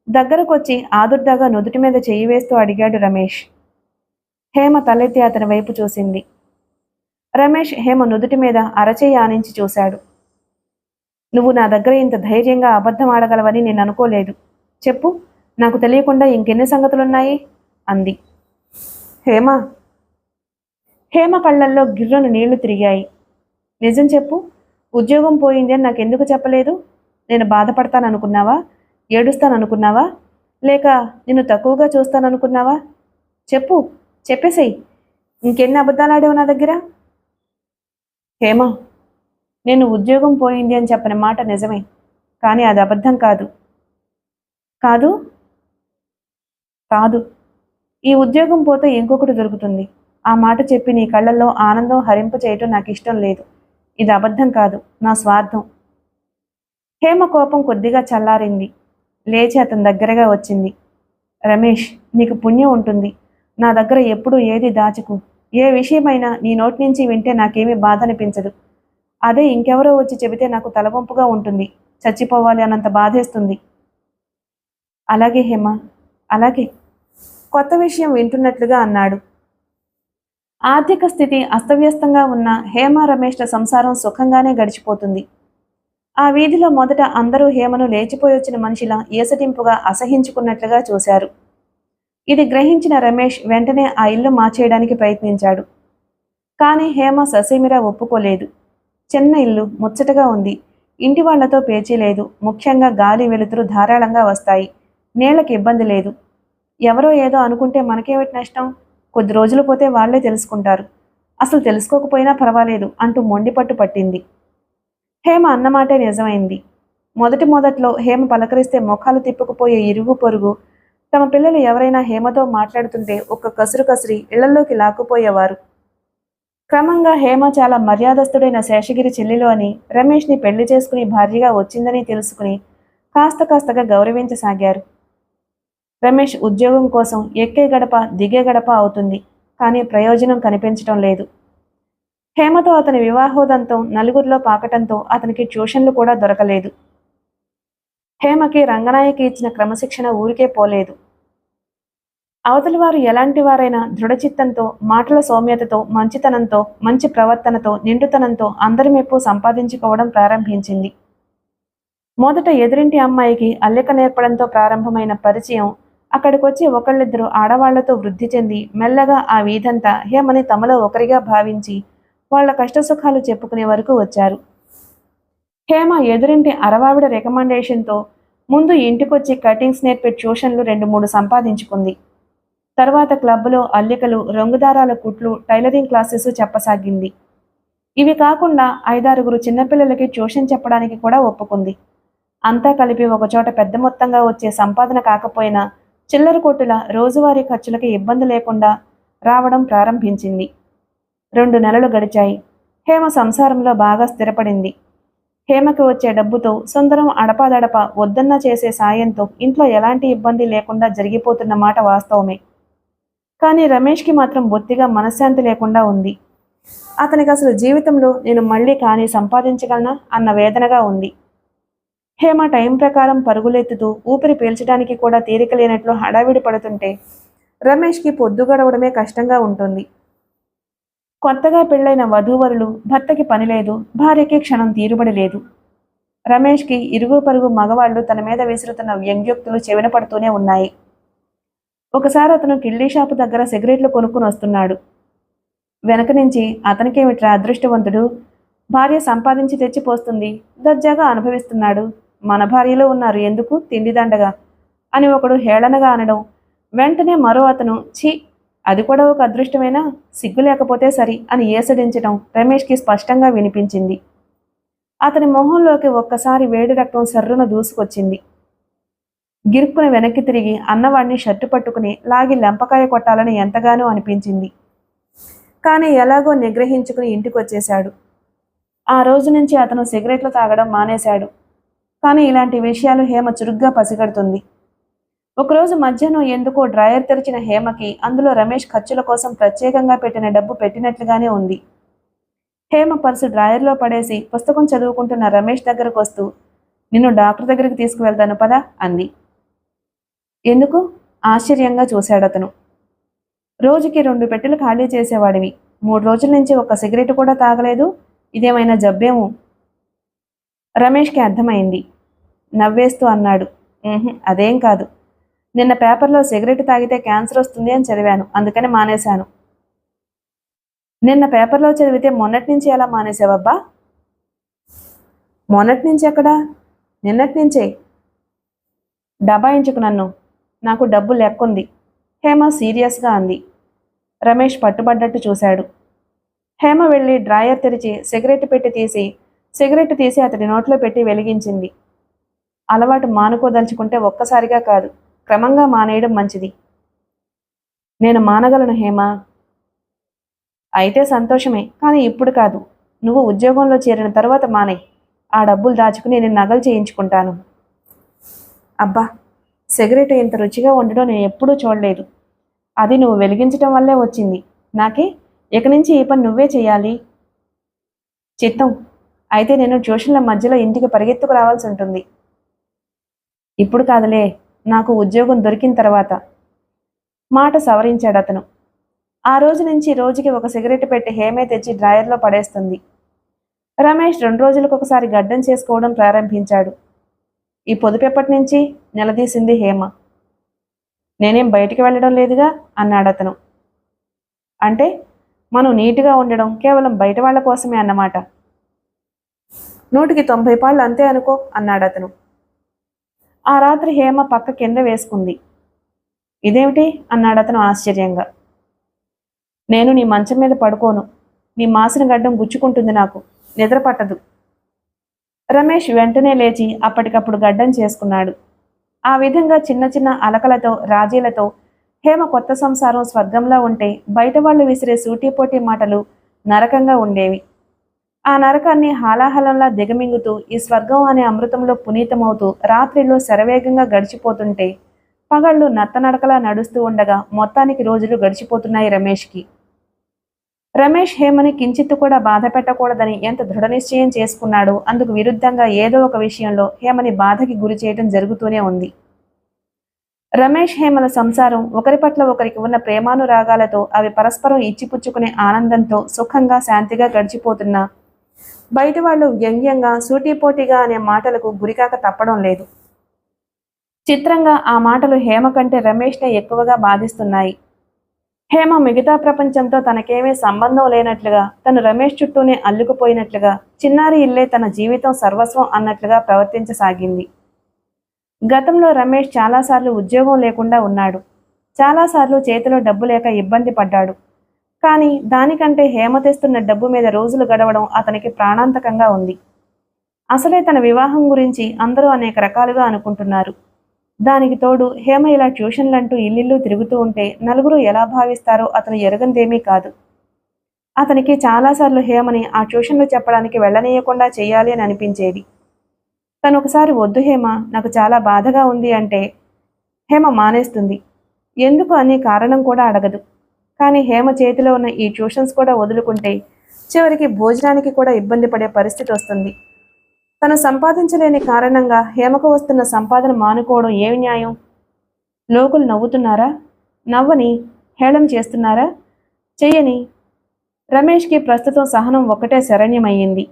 దగ్గరకొచ్చి ఆదుర్దాగా నుదుటి మీద చెయ్యి వేస్తూ అడిగాడు రమేష్. హేమ తలెత్తి అతని వైపు చూసింది. రమేష్ హేమ నుదుటి మీద అరచేయి ఆనించి చూశాడు. నువ్వు నా దగ్గర ఇంత ధైర్యంగా అబద్ధం ఆడగలవని నేను అనుకోలేదు. చెప్పు, నాకు తెలియకుండా ఇంకెన్ని సంగతులున్నాయి అంది. హేమ హేమ కళ్ళల్లో గిర్రును నీళ్లు తిరిగాయి. నిజం చెప్పు, ఉద్యోగం పోయింది అని నాకెందుకు చెప్పలేదు? నేను బాధపడతాననుకున్నావా? ఏడుస్తాననుకున్నావా? లేక నిన్ను తక్కువగా చూస్తాననుకున్నావా? చెప్పు, చెప్పేసేయ్. ఇంకెన్ని అబద్ధాలు ఆడావు నా దగ్గర? హేమ, నేను ఉద్యోగం పోయింది అని చెప్పిన మాట నిజమే, కానీ అది అబద్ధం కాదు. కాదు కాదు ఈ ఉద్యోగం పోతే ఇంకొకటి దొరుకుతుంది. ఆ మాట చెప్పి నీ కళ్ళల్లో ఆనందం హరింప చేయటం నాకు ఇష్టం లేదు. ఇది అబద్ధం కాదు, నా స్వార్థం. హేమ కోపం కొద్దిగా చల్లారింది. లేచి అతని దగ్గరగా వచ్చింది. రమేష్, నీకు పుణ్యం ఉంటుంది. నా దగ్గర ఎప్పుడూ ఏది దాచుకు. ఏ విషయమైనా నీ నోటి నుంచి వింటే నాకేమీ బాధ అనిపించదు. అదే ఇంకెవరో వచ్చి చెబితే నాకు తలవంపుగా ఉంటుంది. చచ్చిపోవాలి అన్నంత బాధేస్తుంది. అలాగే హేమ, అలాగే. కొత్త విషయం వింటున్నట్లుగా అన్నాడు. ఆర్థిక స్థితి అస్తవ్యస్తంగా ఉన్న హేమ రమేష్ల సంసారం సుఖంగానే గడిచిపోతుంది. ఆ వీధిలో మొదట అందరూ హేమను లేచిపోయి వచ్చిన మనిషిలా ఏసటింపుగా అసహించుకున్నట్లుగా చూశారు. ఇది గ్రహించిన రమేష్ వెంటనే ఆ ఇల్లు మార్చేయడానికి ప్రయత్నించాడు. కానీ హేమ ససేమిరా ఒప్పుకోలేదు. చిన్న ఇల్లు ముచ్చటగా ఉంది. ఇంటి వాళ్లతో పేచీ లేదు. ముఖ్యంగా గాలి వెలుతురు ధారాళంగా వస్తాయి. నీళ్లకు ఇబ్బంది లేదు. ఎవరో ఏదో అనుకుంటే మనకేమిటి నష్టం? కొద్ది రోజులు పోతే వాళ్లే తెలుసుకుంటారు. అసలు తెలుసుకోకపోయినా పర్వాలేదు అంటూ మొండిపట్టు పట్టింది. హేమ అన్నమాటే నిజమైంది. మొదట్లో హేమ పలకరిస్తే ముఖాలు తిప్పుకుపోయే ఇరుగు పొరుగు తమ పిల్లలు ఎవరైనా హేమతో మాట్లాడుతుంటే ఒక్క కసురు కసిరి ఇళ్లలోకి లాక్కుపోయేవారు. క్రమంగా హేమ చాలా మర్యాదస్తుడైన శేషగిరి చెల్లెలు అని, రమేష్ని పెళ్లి చేసుకుని భార్యగా వచ్చిందని తెలుసుకుని కాస్తగా గౌరవించసాగారు. రమేష్ ఉద్యోగం కోసం ఎక్కే గడప దిగే గడప అవుతుంది. కానీ ప్రయోజనం కనిపించటం లేదు. హేమతో అతని వివాహోదంతం నలుగురిలో పాకటంతో అతనికి ట్యూషన్లు కూడా దొరకలేదు. హేమకి రంగనాయకి ఇచ్చిన క్రమశిక్షణ ఊరికే పోలేదు. అవతలి వారు ఎలాంటి వారైనా దృఢచిత్తంతో, మాటల సౌమ్యతతో, మంచితనంతో, మంచి ప్రవర్తనతో, నిండుతనంతో అందరి మెప్పు సంపాదించుకోవడం ప్రారంభించింది. మొదట ఎదురింటి అమ్మాయికి అల్లిక నేర్పడంతో ప్రారంభమైన పరిచయం అక్కడికొచ్చి ఒకళ్ళిద్దరు ఆడవాళ్లతో వృద్ధి చెంది మెల్లగా ఆ వీధంతా హేమని తమలో ఒకరిగా భావించి వాళ్ల కష్టసుఖాలు చెప్పుకునే వరకు వచ్చారు. హేమ ఎదురింటి అరవావిడ రికమెండేషన్తో ముందు ఇంటికొచ్చి కటింగ్స్ నేర్పే ట్యూషన్లు 2-3 సంపాదించుకుంది. తర్వాత క్లబ్లో అల్లికలు, రంగుదారాల కుట్లు, టైలరింగ్ క్లాసెస్ చెప్పసాగింది. ఇవి కాకుండా 5-6 చిన్నపిల్లలకి ట్యూషన్ చెప్పడానికి కూడా ఒప్పుకుంది. అంతా కలిపి ఒకచోట పెద్ద మొత్తంగా వచ్చే సంపాదన కాకపోయినా చిల్లర కొట్టుల రోజువారీ ఖర్చులకి ఇబ్బంది లేకుండా రావడం ప్రారంభించింది. 2 నెలలు గడిచాయి. హేమ సంసారంలో బాగా స్థిరపడింది. హేమకి వచ్చే డబ్బుతో సుందరం అడపాదడప వద్దన్నా చేసే సాయంతో ఇంట్లో ఎలాంటి ఇబ్బంది లేకుండా జరిగిపోతున్న మాట వాస్తవమే. కానీ రమేష్కి మాత్రం బొత్తిగా మనశ్శాంతి లేకుండా ఉంది. అతనికి అసలు జీవితంలో నేను మళ్ళీ కానీ సంపాదించగలనా అన్న వేదనగా ఉంది. హేమ టైం ప్రకారం పరుగులెత్తుతూ ఊపిరి పీల్చడానికి కూడా తీరిక లేనట్లు హడావిడి పడుతుంటే రమేష్కి పొద్దు గడవడమే కష్టంగా ఉంటుంది. కొత్తగా పెళ్లైన వధూవరులు భర్తకి పని లేదు, భార్యకి క్షణం తీరుబడి లేదు. రమేష్కి ఇరుగు పరుగు మగవాళ్లు తన మీద విసురుతున్న వ్యంగ్యోక్తులు చెవిన పడుతూనే ఉన్నాయి. ఒకసారి అతను కిళ్ళీ షాపు దగ్గర సిగరెట్లు కొనుక్కుని వస్తున్నాడు. వెనక నుంచి అతనికేమిట్రా అదృష్టవంతుడు, భార్య సంపాదించి తెచ్చిపోస్తుంది, దర్జాగా అనుభవిస్తున్నాడు, మన భార్యలో ఉన్నారు ఎందుకు తిండిదండగా అని ఒకడు హేళనగా అనడం, వెంటనే మరో అతను ఛీ అది కూడా ఒక అదృష్టమేనా, సిగ్గు లేకపోతే సరి అని ఏసడించడం రమేష్కి స్పష్టంగా వినిపించింది. అతని మొహంలోకి ఒక్కసారి వేడి రక్తం సర్రున దూసుకొచ్చింది. గిరుక్కున వెనక్కి తిరిగి అన్నవాడిని షర్టు పట్టుకుని లాగి లెంపకాయ కొట్టాలని ఎంతగానో అనిపించింది. కానీ ఎలాగో నిగ్రహించుకుని ఇంటికొచ్చేశాడు. ఆ రోజు నుంచి అతను సిగరెట్లు తాగడం మానేశాడు. కానీ ఇలాంటి విషయాలు హేమ చురుగ్గా పసిగడుతుంది. ఒకరోజు మధ్యాహ్నం ఎందుకో డ్రాయర్ తెరిచిన హేమకి అందులో రమేష్ ఖర్చుల కోసం ప్రత్యేకంగా పెట్టిన డబ్బు పెట్టినట్లుగానే ఉంది. హేమ పర్సు డ్రాయర్లో పడేసి పుస్తకం చదువుకుంటున్న రమేష్ దగ్గరకు వస్తూ, నిన్ను డాక్టర్ దగ్గరికి తీసుకువెళ్తాను పదా అంది. ఎందుకు? ఆశ్చర్యంగా చూశాడతను. రోజుకి 2 పెట్టెలు ఖాళీ చేసేవాడివి, 3 రోజుల నుంచి ఒక్క సిగరెట్ కూడా తాగలేదు, ఇదేమైనా జబ్బేమో? రమేష్కి అర్థమైంది. నవ్వేస్తూ అన్నాడు, అదేం కాదు. నిన్న పేపర్లో సిగరెట్ తాగితే క్యాన్సర్ వస్తుంది అని చదివాను, అందుకని మానేశాను. నిన్న పేపర్లో చదివితే మొన్నటి నుంచి ఎలా మానేసావబ్బా? మొన్నటి నుంచి ఎక్కడా? నిన్నటి నుంచే. డబాయించుకు నన్ను, నాకు డబ్బు లెక్కుంది హేమ సీరియస్గా అంది. రమేష్ పట్టుబడ్డట్టు చూశాడు. హేమ వెళ్ళి డ్రాయర్ తెరిచి సిగరెట్ పెట్టి తీసి సిగరెట్ తీసి అతడి నోట్లో పెట్టి వెలిగించింది. అలవాటు మానుకోదలుచుకుంటే ఒక్కసారిగా కాదు, క్రమంగా మానేయడం మంచిది. నేను మానగలను హేమా. అయితే సంతోషమే, కానీ ఇప్పుడు కాదు. నువ్వు ఉద్యోగంలో చేరిన తర్వాత మానే. ఆ డబ్బులు దాచుకుని నేను నగలు చేయించుకుంటాను. అబ్బా, సిగరెట్ ఇంత రుచిగా ఉండడం నేను ఎప్పుడూ చూడలేదు. అది నువ్వు వెలిగించటం వల్లే వచ్చింది. నాకే ఇక నుంచి ఈ పని నువ్వే చేయాలి. చిత్తం. అయితే నేను ట్యూషన్ల మధ్యలో ఇంటికి పరిగెత్తుకు రావాల్సి ఉంటుంది. ఇప్పుడు కాదులే, నాకు ఉద్యోగం దొరికిన తర్వాత. మాట సవరించాడు అతను. ఆ రోజు నుంచి రోజుకి ఒక సిగరెట్ పెట్టి హేమే తెచ్చి డ్రాయర్లో పడేస్తుంది. రమేష్ 2 రోజులకు ఒకసారి గడ్డం చేసుకోవడం ప్రారంభించాడు. ఈ పొదుపెప్పటి నుంచి? నిలదీసింది హేమ. నేనేం బయటికి వెళ్ళడం లేదుగా అన్నాడతను. అంటే మనం నీటుగా ఉండడం కేవలం బయట వాళ్ళ కోసమే అన్నమాట. 100కి 90 పాళ్ళు అంతే అనుకో అన్నాడతను. ఆ రాత్రి హేమ పక్క కింద వేసుకుంది. ఇదేమిటి అన్నాడతను ఆశ్చర్యంగా. నేను నీ మంచం మీద పడుకోను. నీ మాసిన గడ్డం గుచ్చుకుంటుంది, నాకు నిద్ర పట్టదు. రమేష్ వెంటనే లేచి అప్పటికప్పుడు గడ్డం చేసుకున్నాడు. ఆ విధంగా చిన్న చిన్న అలకలతో రాజీలతో హేమ కొత్త సంసారం స్వర్గంలా ఉంటే బయట వాళ్ళు విసిరే సూటీపోటీ మాటలు నరకంగా ఉండేవి. ఆ నరకాన్ని హాలాహలంలా దిగమింగుతూ ఈ స్వర్గం అనే అమృతంలో పునీతమవుతూ రాత్రిలో శరవేగంగా గడిచిపోతుంటే పగళ్ళు నత్తనడకలా నడుస్తూ ఉండగా మొత్తానికి రోజులు గడిచిపోతున్నాయి రమేష్కి. రమేష్ హేమని కించిత్తు కూడా బాధ పెట్టకూడదని ఎంత దృఢనిశ్చయం చేసుకున్నాడో అందుకు విరుద్ధంగా ఏదో ఒక విషయంలో హేమని బాధకి గురి చేయడం జరుగుతూనే ఉంది. రమేష్ హేమల సంసారం ఒకరి పట్ల ఒకరికి ఉన్న ప్రేమానురాగాలతో అవి పరస్పరం ఇచ్చిపుచ్చుకునే ఆనందంతో సుఖంగా శాంతిగా గడిచిపోతున్నా బయట వాళ్ళు వ్యంగ్యంగా సూటీపోటీగా అనే మాటలకు గురికాక తప్పడం లేదు. చిత్రంగా ఆ మాటలు హేమ కంటే రమేష్నే ఎక్కువగా బాధిస్తున్నాయి. హేమ మిగతా ప్రపంచంతో తనకేమీ సంబంధం లేనట్లుగా, తను రమేష్ చుట్టూనే అల్లుకుపోయినట్లుగా, చిన్నారి ఇల్లే తన జీవితం సర్వస్వం అన్నట్లుగా ప్రవర్తించసాగింది. గతంలో రమేష్ చాలాసార్లు ఉద్యోగం లేకుండా ఉన్నాడు. చాలాసార్లు చేతిలో డబ్బు లేక ఇబ్బంది పడ్డాడు. కానీ దానికంటే హేమ తెస్తున్న డబ్బు మీద రోజులు గడవడం అతనికి ప్రాణాంతకంగా ఉంది. అసలే తన వివాహం గురించి అందరూ అనేక రకాలుగా అనుకుంటున్నారు. దానికి తోడు హేమ ఇలా ట్యూషన్లంటూ ఇల్లిల్లు తిరుగుతూ ఉంటే నలుగురు ఎలా భావిస్తారో అతను ఎరగందేమీ కాదు. అతనికి చాలాసార్లు హేమని ఆ ట్యూషన్లు చెప్పడానికి వెళ్ళనీయకుండా చేయాలి అని అనిపించేది. తను ఒకసారి వద్దు హేమ, నాకు చాలా బాధగా ఉంది అంటే హేమ మానేస్తుంది. ఎందుకు అని కారణం కూడా అడగదు. కానీ హేమ చేతిలో ఉన్న ఈ ట్యూషన్స్ కూడా వదులుకుంటే చివరికి భోజనానికి కూడా ఇబ్బంది పడే పరిస్థితి వస్తుంది. తను సంపాదించలేని కారణంగా హేమకు వస్తున్న సంపాదన మానుకోవడం ఏమి న్యాయం? లోకులు నవ్వుతున్నారా? నవ్వని హేళన చేస్తున్నారా? చెయ్యని. రమేష్కి ప్రస్తుతం సహనం ఒక్కటే శరణ్యమయ్యింది.